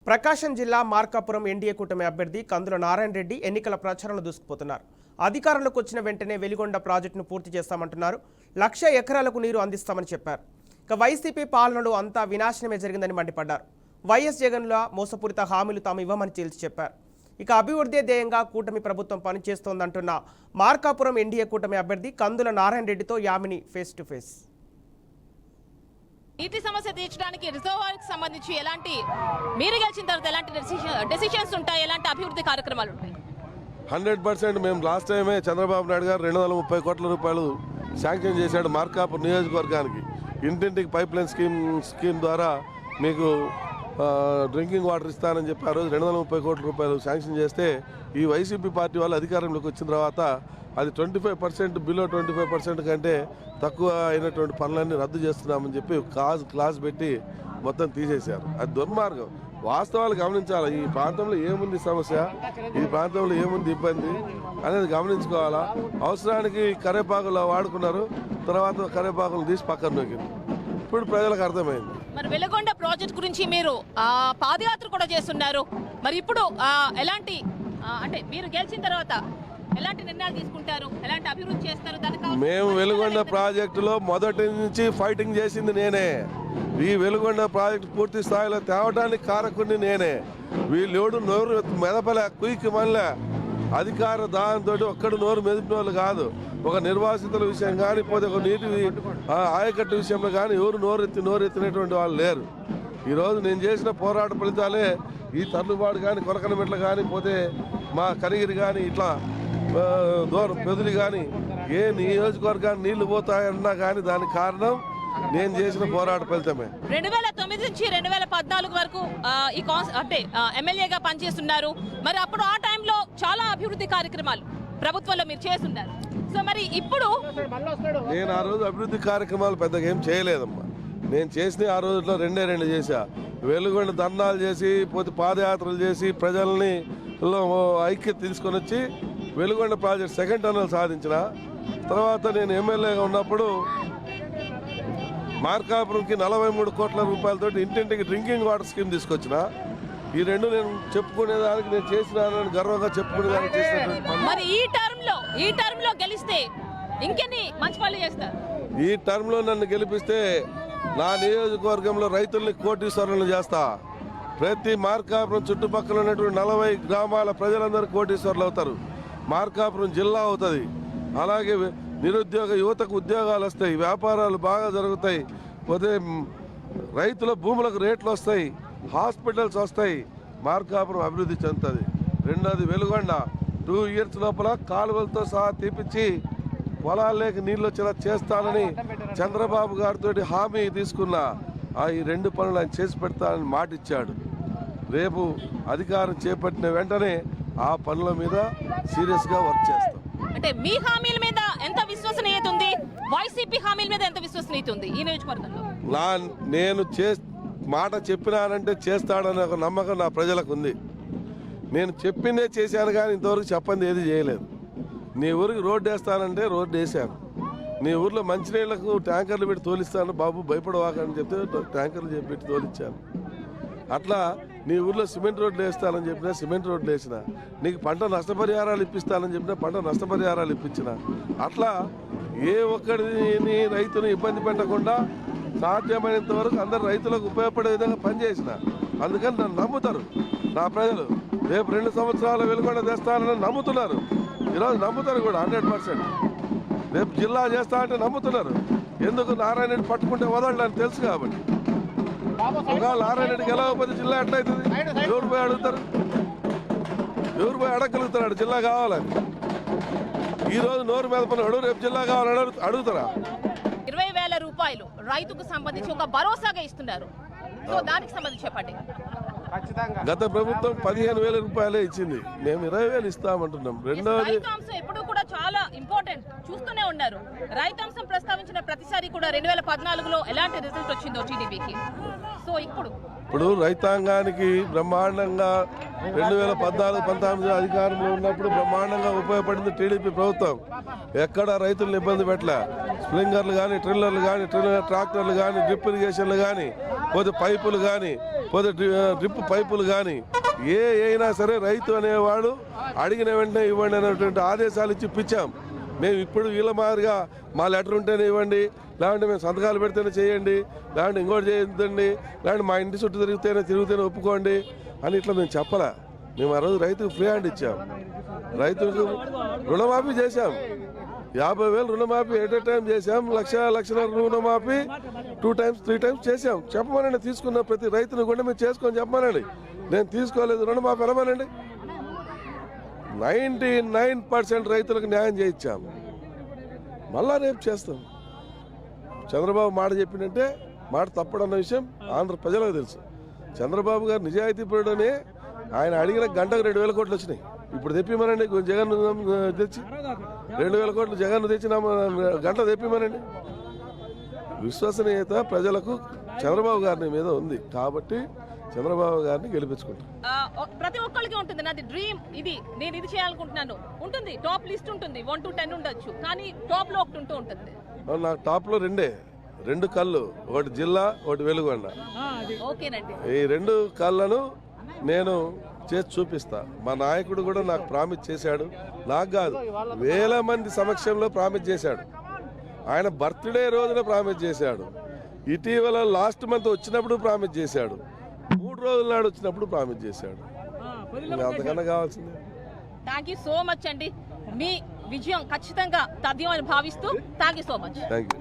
ప్రకాశం జిల్లా మార్కాపురం ఎన్డీఏ కూటమి అభ్యర్థి కందుల నారాయణ రెడ్డి ఎన్నికల ప్రచారంలో దూసుకుపోతున్నారు. అధికారంలోకి వచ్చిన వెంటనే వెలిగొండ ప్రాజెక్టును పూర్తి చేస్తామంటున్నారు. 1,00,000 ఎకరాలకు నీరు అందిస్తామని చెప్పారు. ఇక వైసీపీ పాలనలో అంతా వినాశనమే జరిగిందని మండిపడ్డారు. వైఎస్ జగన్ల మోసపూరిత హామీలు తాము ఇవ్వమని తేల్చి చెప్పారు. ఇక అభివృద్ధి ధ్యేయంగా కూటమి ప్రభుత్వం పనిచేస్తోందంటున్న మార్కాపురం ఎన్డీఏ కూటమి అభ్యర్థి కందుల నారాయణ రెడ్డితో యామిని ఫేస్ టు ఫేస్. నీటి సమస్య తీర్చడానికి రిజర్వాయర్కి సంబంధించి ఎలాంటి మీరు గెలిచిన తర్వాత ఎలాంటి డెసిషన్స్ ఉంటాయి, ఎలాంటి అభివృద్ధి కార్యక్రమాలు ఉంటాయి? 100% మేము లాస్ట్ టైమే చంద్రబాబు నాయుడు గారు 230 కోట్ల రూపాయలు శాంక్షన్ చేశాడు మార్కాపురం నియోజకవర్గానికి. ఇంటింటికి పైప్ లైన్ స్కీమ్ ద్వారా మీకు డ్రింకింగ్ వాటర్ ఇస్తానని చెప్పి ఆ రోజు 230 కోట్ల రూపాయలు శాంక్షన్ చేస్తే ఈ వైసీపీ పార్టీ వాళ్ళు అధికారంలోకి వచ్చిన తర్వాత అది 25% బిలో 25% కంటే తక్కువ అయినటువంటి పనులన్నీ రద్దు చేస్తున్నామని చెప్పి క్లాస్ పెట్టి మొత్తం తీసేశారు. అది దుర్మార్గం. వాస్తవాలు గమనించాలి. ఈ ప్రాంతంలో ఏముంది సమస్య, ఈ ప్రాంతంలో ఏముంది ఇబ్బంది అనేది గమనించుకోవాలా. అవసరానికి కరేపాకులు వాడుకున్నారు, తర్వాత కరేపాకులు తీసి పక్కన నొక్కింది. ఇప్పుడు ప్రజలకు అర్థమైంది. మరి వెలుగొండ ప్రాజెక్ట్ గురించి మీరు పాదయాత్ర కూడా చేస్తున్నారు. మరి ఇప్పుడు ఎలాంటి అంటే మీరు గెలిచిన తర్వాత ఎలాంటి నిర్ణయాలు తీసుకుంటారు, ఎలాంటి అభివృద్ధి చేస్తారు? మేము వెలుగొండ ప్రాజెక్టులో మొదటి నుంచి ఫైటింగ్ చేసింది నేనే. ఈ వెలుగొండ ప్రాజెక్టు పూర్తి స్థాయిలో తేవడానికి కారకుడిని నేనే. వీళ్ళెవడు నోరు మెదపలే, కుయికి మళ్ళీ అధికార దానంతో ఒక్కడు నోరు మెదిపిన వాళ్ళు కాదు. ఒక నిర్వాసితుల విషయం కానీ, పోతే ఒక నీటి ఆయకట్టు విషయంలో కానీ ఎవరు నోరెత్తినటువంటి వాళ్ళు లేరు. ఈరోజు నేను చేసిన పోరాట ఫలితాలే ఈ తర్లుబాటు కానీ, కొరకనమెట్లు కానీ, పోతే మా కనిగిరి కానీ, ఇట్లా దూరం పెదులు కానీ ఏ నియోజకవర్గాన్ని నీళ్లు పోతాయన్నా కానీ దానికి కారణం నేను చేసిన పోరాట ఫలితమే. 2009 నుంచి 2014 వరకు అంటే ఎమ్మెల్యేగా పనిచేస్తున్నారు. మరి అప్పుడు ఆ టైంలో చాలా అభివృద్ధి కార్యక్రమాలు ప్రభుత్వంలో మీరు చేస్తున్నారు. సో మరి ఇప్పుడు నేను ఆ రోజు అభివృద్ధి కార్యక్రమాలు పెద్దగా ఏం చేయలేదమ్మా. నేను చేసిన ఆ రోజుల్లో రెండు చేశా. వెలుగొండ ధర్నాలు చేసి, పోతే పాదయాత్రలు చేసి ప్రజల్ని ఐక్యత తీసుకొని వచ్చి వెలుగొండ ప్రాజెక్ట్ సెకండ్ టన్నల్ సాధించిన తర్వాత నేను ఎమ్మెల్యేగా ఉన్నప్పుడు మార్కాపురంకి 43 కోట్ల రూపాయలతో ఇంటింటికి డ్రింకింగ్ వాటర్ స్కీమ్ తీసుకొచ్చిన. ఈ రెండు నేను చెప్పుకునేదానికి నేను చేసినానని గర్వంగా చెప్పుకునేదానికి చేసినటువంటి. మరి ఈ టర్మ్ లో గెలిస్తే ఇంకెన్ని మంచి పనులు చేస్తారు? ఈ టర్మ్ లో నన్ను గెలిపిస్తే నా నియోజకవర్గంలో రైతుల్ని కోటీశ్వరులు చేస్తా. ప్రతి మార్కాపురం చుట్టుపక్కల ఉన్నటువంటి 40 గ్రామాల ప్రజలందరూ కోటీశ్వరులు అవుతారు. మార్కాపురం జిల్లా అవుతుంది. అలాగే నిరుద్యోగ యువతకు ఉద్యోగాలు వస్తాయి, వ్యాపారాలు బాగా జరుగుతాయి, పోతే రైతుల భూములకు రేట్లు వస్తాయి, హాస్పిటల్స్ వస్తాయి, మార్కాపురం అభివృద్ధి చెందుతుంది. రెండోది వెలుగొండ 2 ఇయర్స్ లోపల కాలువలతో సహా తీపిచ్చి పొలాల్లోకి నీళ్ళు వచ్చేలా చేస్తానని చంద్రబాబు గారితో హామీ తీసుకున్నా. ఈ 2 పనులు ఆయన చేసి పెడతానని మాట ఇచ్చాడు. రేపు అధికారం చేపట్టిన వెంటనే ఆ పనుల మీద సీరియస్గా వర్క్ చేస్తాం. అంటే మీ హామీల మీద ఎంత విశ్వసనీయత ఉంది, వైసీపీ హామీల మీద ఎంత విశ్వసనీయత ఉంది ఈ నియోజకవర్గంలో? నేను మాట చెప్పినానంటే చేస్తాడనే ఒక నమ్మకం నా ప్రజలకు ఉంది. నేను చెప్పిందే చేశాను కానీ ఇంతవరకు చెప్పంది ఏది చేయలేదు. నీ ఊరికి రోడ్డు వేస్తానంటే రోడ్డు వేసాను. నీ ఊర్లో మంచినీళ్లకు ట్యాంకర్లు పెట్టి తోలిస్తాను బాబు భయపడవాకని చెప్తే ట్యాంకర్లు పెట్టి తోలిచ్చాను. అట్లా నీ ఊర్లో సిమెంట్ రోడ్లు వేస్తానని చెప్పినా సిమెంట్ రోడ్లు వేసిన. నీకు పంట నష్టపరిహారాలు ఇప్పిస్తానని చెప్పినా పంట నష్టపరిహారాలు ఇప్పించిన. అట్లా ఏ ఒక్కడిని రైతుని ఇబ్బంది పెట్టకుండా సాధ్యమైనంత వరకు అందరు రైతులకు ఉపయోగపడే విధంగా పనిచేసిన. అందుకని నన్ను నమ్ముతారు నా ప్రజలు. రేపు 2 సంవత్సరాలు వెలుగొండ తెస్తానని నమ్ముతున్నారు. ఈరోజు నమ్ముతారు కూడా 100%. రేపు జిల్లా చేస్తా అంటే నమ్ముతున్నారు. ఎందుకు నారాయణ రెడ్డి పట్టుకుంటే వదలని తెలుసు కాబట్టి. ఒకవేళ నారాయణ రెడ్డికి గెలవకపోతే జిల్లా ఎట్లయితుంది? ఎవరు పోయి అడుగుతారు? ఎవరు పోయి అడగలుగుతాడు జిల్లా కావాలని? ఈరోజు నోరు మీద పన్నాడు, రేపు జిల్లా కావాలని అడుగుతారా? 20,000 రూపాయలు రైతుకు సంబంధించి ఒక భరోసాగా ఇస్తున్నారు. సో దానికి సంబంధించి చెప్పండి. గత ప్రభుత్వం 15,000 రూపాయలే ఇచ్చింది, మేము 20,000 ఇస్తామంటున్నాం. రెండోది రైతాంశం ఎప్పుడు కూడా చాలా ఇంపార్టెంట్ చూస్తూనే ఉన్నారు. రైతాంశం ప్రస్తావించిన ప్రతిసారి కూడా 2014లో ఎలాంటి రిజల్ట్ వచ్చిందో టీడీపీకి. సో ఇప్పుడు రైతాంగానికి బ్రహ్మాండంగా 2014-19 అధికారంలో ఉన్నప్పుడు బ్రహ్మాండంగా ఉపయోగపడింది టీడీపీ ప్రభుత్వం. ఎక్కడ రైతులను ఇబ్బంది పెట్టలే. స్ప్రింగర్లు కానీ, ట్రిల్లర్లు కానీ, ట్రాక్టర్లు కానీ, డ్రిప్ ఇరిగేషన్లు కానీ పోతే పైపులు కానీ పోతే డ్రిప్ పైపులు కానీ అయినా సరే రైతు అనేవాడు అడిగిన వెంటనే ఇవ్వండి అనేటువంటి ఆదేశాలు ఇచ్చి ఇప్పించాం. మేము ఇప్పుడు వీళ్ళ మాదిరిగా మా లెటర్ ఉంటేనే ఇవ్వండి, లేదంటే మేము సంతకాలు పెడితేనే చేయండి, లేదంటే ఇంకోటి చేయొద్దండి, లేదంటే మా ఇంటి చుట్టూ తిరిగితేనే ఒప్పుకోండి అని ఇట్లా మేము చెప్పలే. మేము ఆ రోజు రైతుకు ఫ్రీ హ్యాండ్ ఇచ్చాం. రైతులకు రుణమాఫీ చేశాం. 50,000 రుణమాఫీ ఎట్ ఎ టైం చేశాం. 1,00,000 రుణమాఫీ 2 times 3 times చేశాం. చెప్పమనండి, తీసుకున్న ప్రతి రైతును కూడా మేము చేసుకొని చెప్పమనండి. నేను తీసుకోలేదు రుణమాఫీ అనమనండి. 99% రైతులకు న్యాయం చేయించాం. మళ్ళా రేపు చేస్తాం. చంద్రబాబు మాట చెప్పినట్టే మాట తప్పడన్న విషయం ఆంధ్ర ప్రజలకు తెలుసు. చంద్రబాబు గారు నిజాయితీపరుడని ఆయన అడిగిన గంటకు 2,000 కోట్లు వచ్చినాయి. ఇప్పుడు తెప్పిమనండి, జగన్ తెచ్చి 2,000 కోట్లు జగన్ తెచ్చిన గంట తెప్పిమనండి. విశ్వసనీయత ప్రజలకు చంద్రబాబు గారి మీద ఉంది కాబట్టి చంద్రబాబు గారిని గెలిపించుకుంటాం. ప్రతి ఒక్కరికి ఉంటుంది, నాది డ్రీమ్ ఇది, నేను ఇది చేయాలనుకుంటున్నాను ఉంటుంది. టాప్ లిస్ట్ ఉంటుంది, 1 to 10 ఉండొచ్చు, కానీ టాప్ లో ఒకటి ఉంటూ ఉంటుంది. నాకు టాప్ లో 2 కళ్ళు, ఒకటి జిల్లా, ఒకటి వెలుగొండ. ఓకేనండి. ఈ 2 కళ్ళను నేను చేసి చూపిస్తా. మా నాయకుడు కూడా నాకు ప్రామిస్ చేశాడు. నాకు కాదు, వేల మంది సమక్షంలో ప్రామిస్ చేశాడు. ఆయన బర్త్డే రోజున ప్రామిస్ చేశాడు. ఇటీవల లాస్ట్ మంత్ వచ్చినప్పుడు ప్రామిస్ చేశాడు. 3 రోజుల నాడు వచ్చినప్పుడు ప్రామిస్ చేశాడు. అంతకన్నా కావాల్సిందే. థ్యాంక్ యూ సో మచ్ అండి. మీ విజయం ఖచ్చితంగా తథ్యం అని భావిస్తూ thank you so much. Thank you.